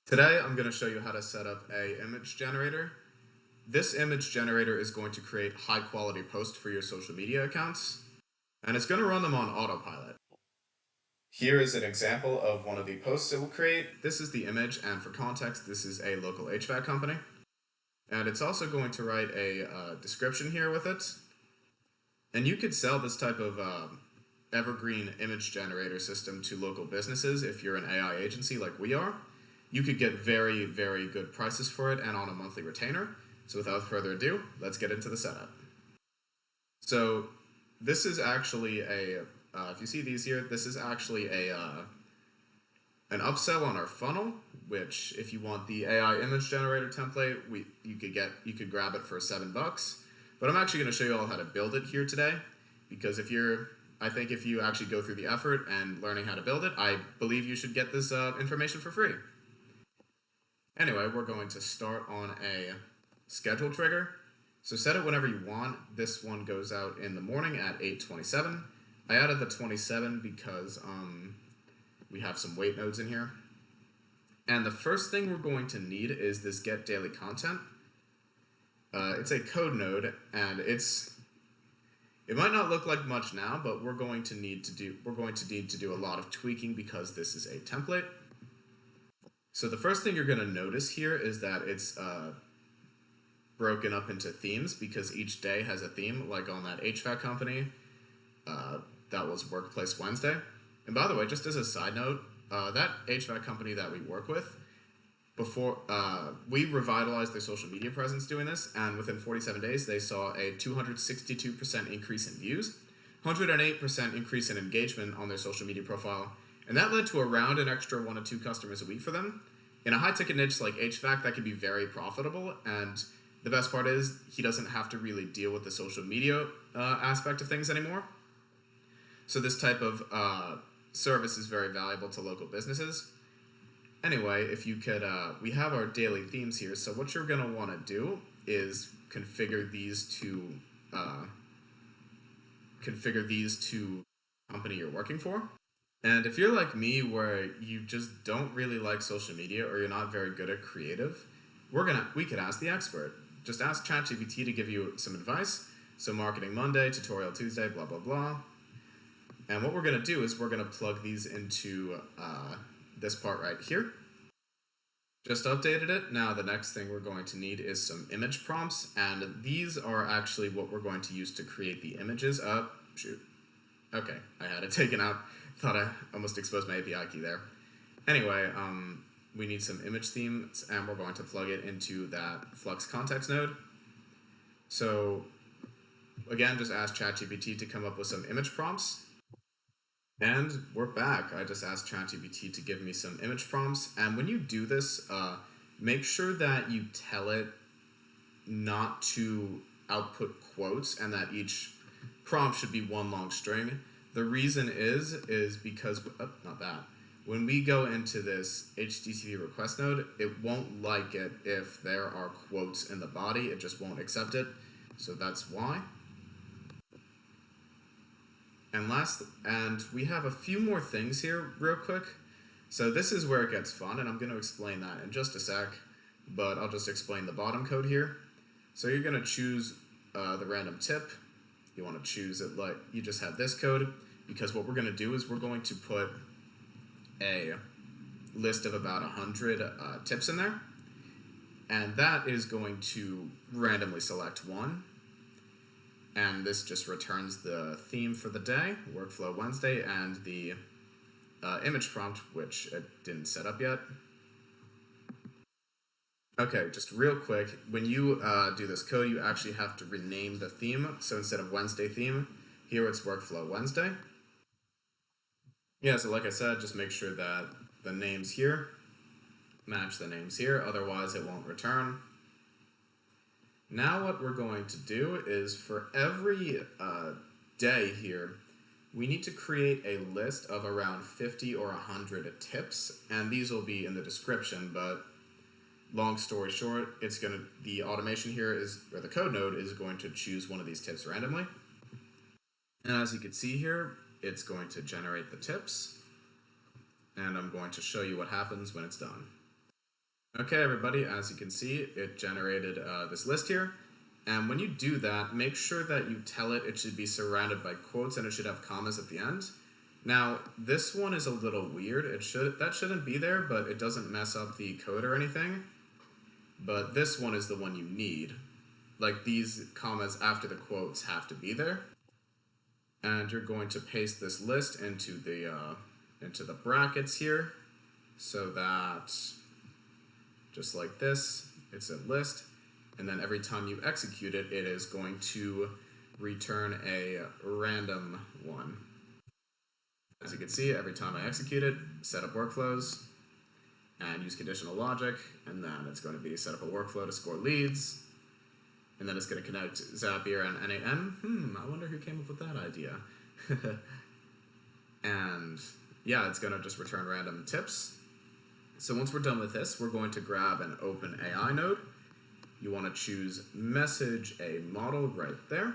Today, I'm going to show you how to set up a image generator. This image generator is going to create high quality posts for your social media accounts, and it's going to run them on autopilot. Here is an example of one of the posts it will create. This is the image, and for context, this is a local HVAC company. And it's also going to write a description here with it. And you could sell this type of evergreen image generator system to local businesses if you're an AI agency like we are. You could get very, very good prices for it and on a monthly retainer. So without further ado, let's get into the setup. So this is actually if you see these here, this is actually an upsell on our funnel, which if you want the AI image generator template, you could grab it for $7. But I'm actually going to show you all how to build it here today, because I think if you actually go through the effort and learning how to build it, I believe you should get this information for free. Anyway, we're going to start on a schedule trigger. So set it whenever you want. This one goes out in the morning at 8:27. I added the 27 because we have some wait nodes in here. And the first thing we're going to need is this get daily content. It's a code node, and it might not look like much now, but we're going to need to do a lot of tweaking because this is a template. So the first thing you're going to notice here is that it's broken up into themes, because each day has a theme, like on that HVAC company. That was Workplace Wednesday. And by the way, just as a side note, that HVAC company that we work with, before we revitalized their social media presence doing this, and within 47 days they saw a 262% increase in views, 108% increase in engagement on their social media profile, and that led to around an extra 1 to 2 customers a week for them. In a high-ticket niche like HVAC, that can be very profitable, and the best part is he doesn't have to really deal with the social media aspect of things anymore. So this type of service is very valuable to local businesses. Anyway, if you could, we have our daily themes here. So what you're going to want to do is configure these to company you're working for. And if you're like me, where you just don't really like social media or you're not very good at creative, we could ask the expert. Just ask ChatGPT to give you some advice. So Marketing Monday, Tutorial Tuesday, blah, blah, blah. And what we're going to do is we're going to plug these into this part right here. Just updated it. Now the next thing we're going to need is some image prompts, and these are actually what we're going to use to create the images. Shoot. Okay, I had it taken out. Thought I almost exposed my API key there. Anyway, we need some image themes, and we're going to plug it into that Flux Kontext node. So again, just ask ChatGPT to come up with some image prompts. And we're back. I just asked ChatGPT to give me some image prompts. And when you do this, make sure that you tell it not to output quotes and that each prompt should be one long string. The reason is because, not that. When we go into this HTTP request node, it won't like it if there are quotes in the body. It just won't accept it. So that's why. And we have a few more things here real quick. So this is where it gets fun, and I'm going to explain that in just a sec, but I'll just explain the bottom code here. So you're going to choose the random tip. You want to choose it like you just have this code, because what we're going to do is we're going to put a list of about 100 tips in there, and that is going to randomly select one. And this just returns the theme for the day, Workflow Wednesday, and the image prompt, which it didn't set up yet. Okay, just real quick, when you do this code, you actually have to rename the theme. So instead of Wednesday theme, here it's Workflow Wednesday. Yeah, so like I said, just make sure that the names here match the names here, otherwise it won't return. Now what we're going to do is for every day here, we need to create a list of around 50 or 100 tips, and these will be in the description, but long story short, the automation here or the code node is going to choose one of these tips randomly. And as you can see here, it's going to generate the tips, and I'm going to show you what happens when it's done. Okay, everybody, as you can see, it generated this list here. And when you do that, make sure that you tell it should be surrounded by quotes and it should have commas at the end. Now, this one is a little weird. That shouldn't be there, but it doesn't mess up the code or anything. But this one is the one you need. Like, these commas after the quotes have to be there. And you're going to paste this list into the brackets here, so that just like this, it's a list, and then every time you execute it, it is going to return a random one. As you can see, every time I execute it, set up workflows, and use conditional logic, and then it's going to be set up a workflow to score leads, and then it's going to connect Zapier and NAN. I wonder who came up with that idea. And yeah, it's going to just return random tips. So once we're done with this, we're going to grab an open AI node. You want to choose message a model right there.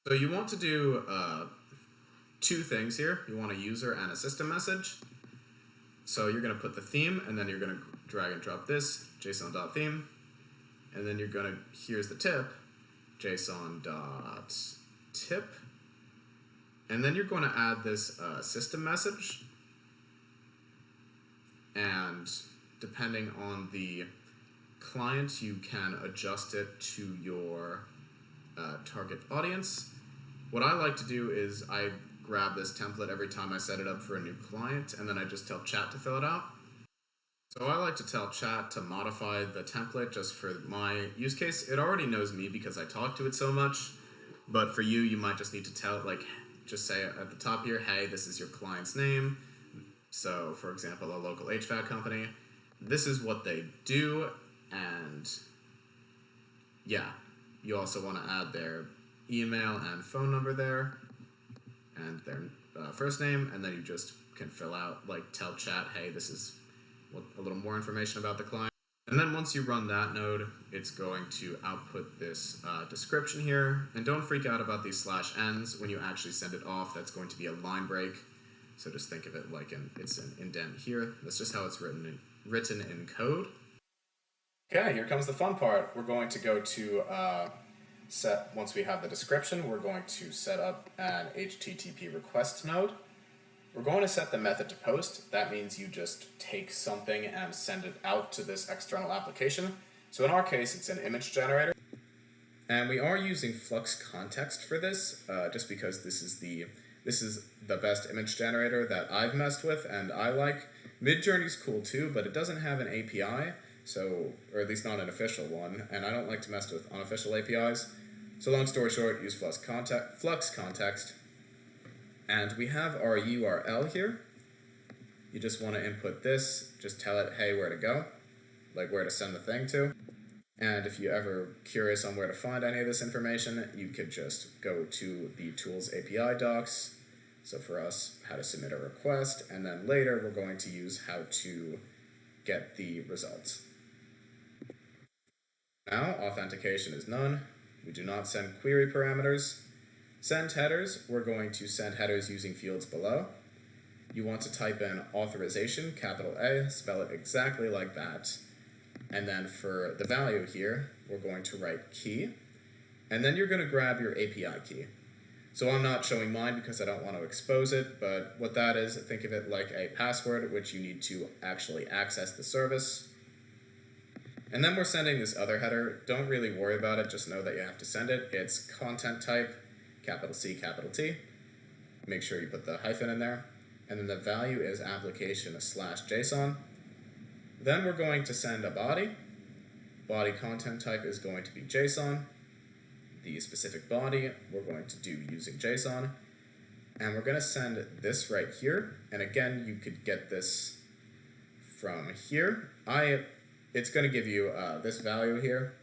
So you want to do two things here. You want a user and a system message. So you're going to put the theme, and then you're going to drag and drop this, json.theme. And then you're going to, here's the tip, json.tip. And then you're going to add this system message. And depending on the client, you can adjust it to your target audience. What I like to do is I grab this template every time I set it up for a new client, and then I just tell chat to fill it out. So I like to tell chat to modify the template just for my use case. It already knows me because I talk to it so much, but for you, you might just need to tell it, like, just say at the top here, hey, this is your client's name. So, for example, a local HVAC company, this is what they do, and yeah, you also want to add their email and phone number there, and their first name, and then you just can fill out, like, tell chat, hey, this is a little more information about the client. And then once you run that node, it's going to output this description here, and don't freak out about these /n's. When you actually send it off, that's going to be a line break. So just think of it like it's an indent here. That's just how it's written in code. Okay, here comes the fun part. We're going to go to once we have the description, we're going to set up an HTTP request node. We're going to set the method to post. That means you just take something and send it out to this external application. So in our case, it's an image generator. And we are using Flux Kontext for this, just because this is the best image generator that I've messed with and I like. Midjourney's cool too, but it doesn't have an API, or at least not an official one, and I don't like to mess with unofficial APIs. So long story short, use Flux Kontext. And we have our URL here. You just want to input this, just tell it, hey, where to go, like where to send the thing to. And if you're ever curious on where to find any of this information, you could just go to the Tools API docs. So for us, how to submit a request, and then later we're going to use how to get the results. Now, authentication is none. We do not send query parameters. Send headers, we're going to send headers using fields below. You want to type in authorization, capital A, spell it exactly like that. And then for the value here, we're going to write key. And then you're going to grab your API key. So I'm not showing mine because I don't want to expose it, but what that is, think of it like a password, which you need to actually access the service. And then we're sending this other header. Don't really worry about it, just know that you have to send it. It's content type, capital C, capital T. Make sure you put the hyphen in there. And then the value is application /JSON. Then we're going to send a body. Body content type is going to be JSON. The specific body we're going to do using JSON. And we're going to send this right here. And again, you could get this from here. It's going to give you this value here,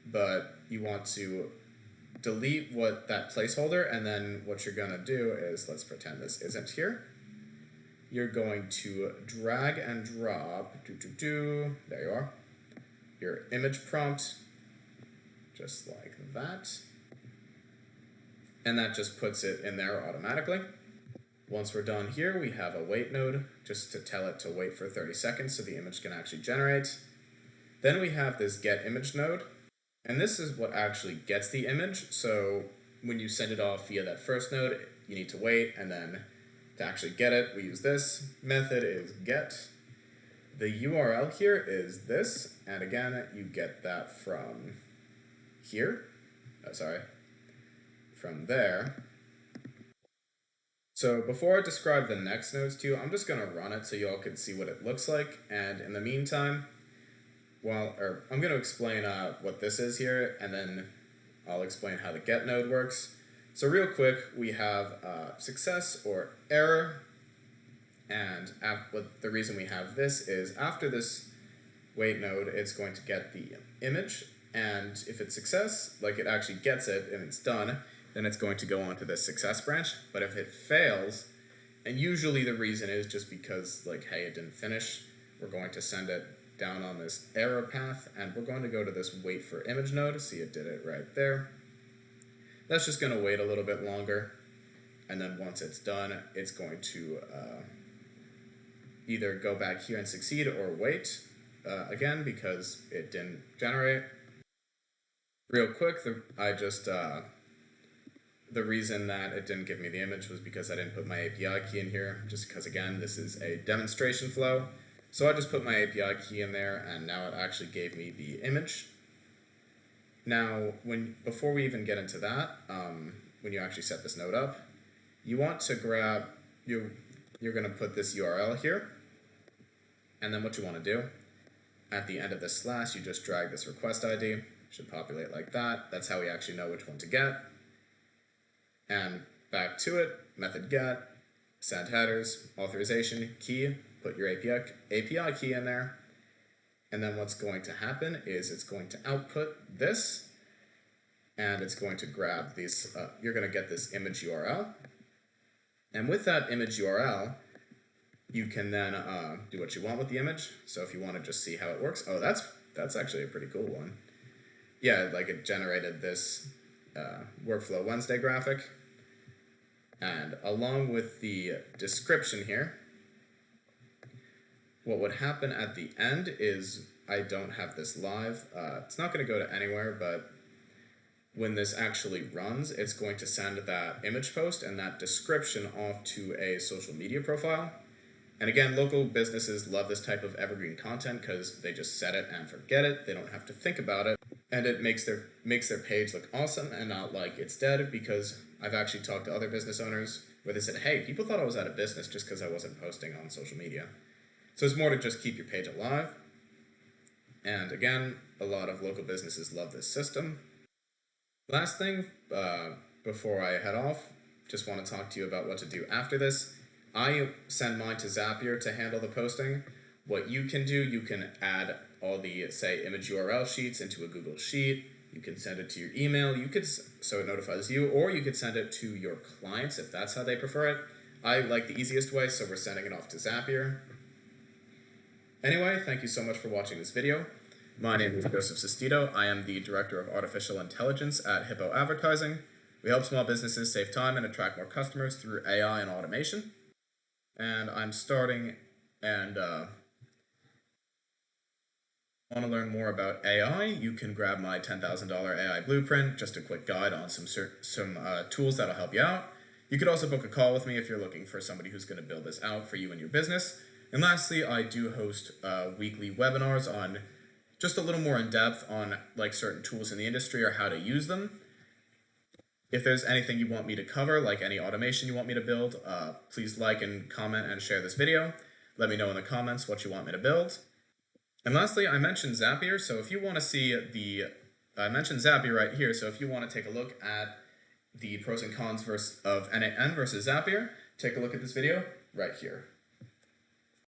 but you want to delete that placeholder, and then what you're going to do is, let's pretend this isn't here. You're going to drag and drop, there you are, your image prompt, just like that. And that just puts it in there automatically. Once we're done here, we have a wait node just to tell it to wait for 30 seconds so the image can actually generate. Then we have this get image node, and this is what actually gets the image. So when you send it off via that first node, you need to wait, and then to actually get it, we use this method is get. The URL here is this, and again, you get that from here. From there. So before I describe the next nodes to you, I'm just going to run it so you all can see what it looks like. And in the meantime, I'm going to explain what this is here, and then I'll explain how the get node works. So real quick, we have success or error. And the reason we have this is after this wait node, it's going to get the image. And if it's success, like it actually gets it and it's done, then it's going to go on to the success branch. But if it fails, and usually the reason is just because, like, hey, it didn't finish, we're going to send it down on this error path, and we're going to go to this wait for image node. See, it did it right there. That's just going to wait a little bit longer, and then once it's done, it's going to either go back here and succeed or wait again because it didn't generate. Real quick, the reason that it didn't give me the image was because I didn't put my API key in here, just because, again, this is a demonstration flow. So I just put my API key in there, and now it actually gave me the image. Now, before we even get into that, when you actually set this node up, you want to grab, you're going to put this URL here, and then what you want to do, at the end of this slash, you just drag this request ID. It should populate like that. That's how we actually know which one to get. And back to it, method get, send headers, authorization key, put your API key in there, and then what's going to happen is it's going to output this, and it's going to grab these, you're going to get this image URL, and with that image URL, you can then do what you want with the image. So if you want to just see how it works, oh, that's actually a pretty cool one. Yeah, like it generated this Workflow Wednesday graphic. And along with the description here, what would happen at the end is I don't have this live. It's not going to go to anywhere, but when this actually runs, it's going to send that image post and that description off to a social media profile. And again, local businesses love this type of evergreen content because they just set it and forget it. They don't have to think about it. And it makes their page look awesome and not like it's dead, because I've actually talked to other business owners where they said, hey, people thought I was out of business just because I wasn't posting on social media. So it's more to just keep your page alive. And again, a lot of local businesses love this system. Last thing, before I head off, just want to talk to you about what to do after this. I send mine to Zapier to handle the posting. What you can do, you can add all the, say, image URL sheets into a Google Sheet. You can send it to your email, so it notifies you, or you could send it to your clients if that's how they prefer it. I like the easiest way, so we're sending it off to Zapier. Anyway, thank you so much for watching this video. My name is Joseph Sestito. I am the Director of Artificial Intelligence at Hyppo Advertising. We help small businesses save time and attract more customers through AI and automation. And I'm starting and want to learn more about AI, you can grab my $10,000 AI blueprint, just a quick guide on some tools that'll help you out. You could also book a call with me if you're looking for somebody who's going to build this out for you and your business. And lastly, I do host weekly webinars on just a little more in depth on like certain tools in the industry or how to use them. If there's anything you want me to cover, like any automation you want me to build, please like and comment and share this video. Let me know in the comments what you want me to build. And lastly, I mentioned Zapier, so if you want to see I mentioned Zapier right here, so if you want to take a look at the pros and cons of NAN versus Zapier, take a look at this video right here.